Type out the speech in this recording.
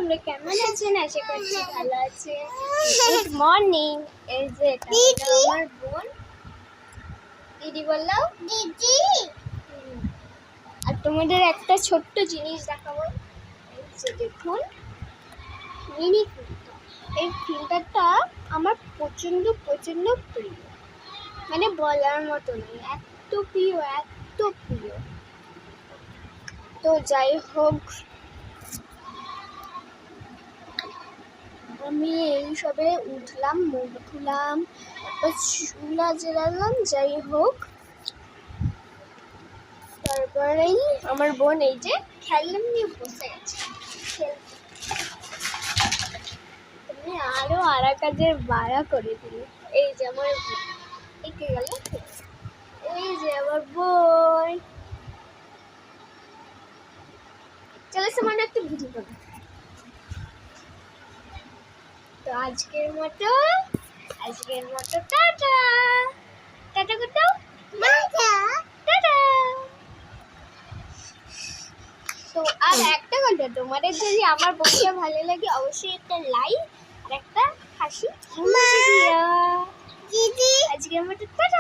তোমরা কেমন আছেন? আশা করছি ভালো আছে। Good morning. এই যে এটা হলো আমার বোন। দিদি বললো দিদি। আর তোমাদের একটা ছোট্ট জিনিস দেখাবো। এই যে দেখুন মিনি ফিল্টার। এই ফিল্টারটা আমার প্রচন্ড প্রিয়, মানে বলার মতো নয়, এত প্রিয় এত প্রিয়। তো যাই হোক, আমি এই সবে উঠলাম, মুখ ধুলাম, তারপর চুলা জ্বালালাম। যাই হোক, তারপরেই আমার বোন এই যে খেলনা নিয়ে বসে গেছে। তুমি আরো কাজের বাড়া করে দিলে। এই যে আমার এঁকে গেল, এই যে আমার বোন। চলো সামান্য একটু ভিডিও করো। তো আজকের মতো টাটা টাটা করো। টাটা। তো আর একটা কথা, তোমাদের যদি আমার বোনকে ভালো লাগে অবশ্যই একটা লাইক আর একটা হাসি দিও। আজকের মতো টাটা।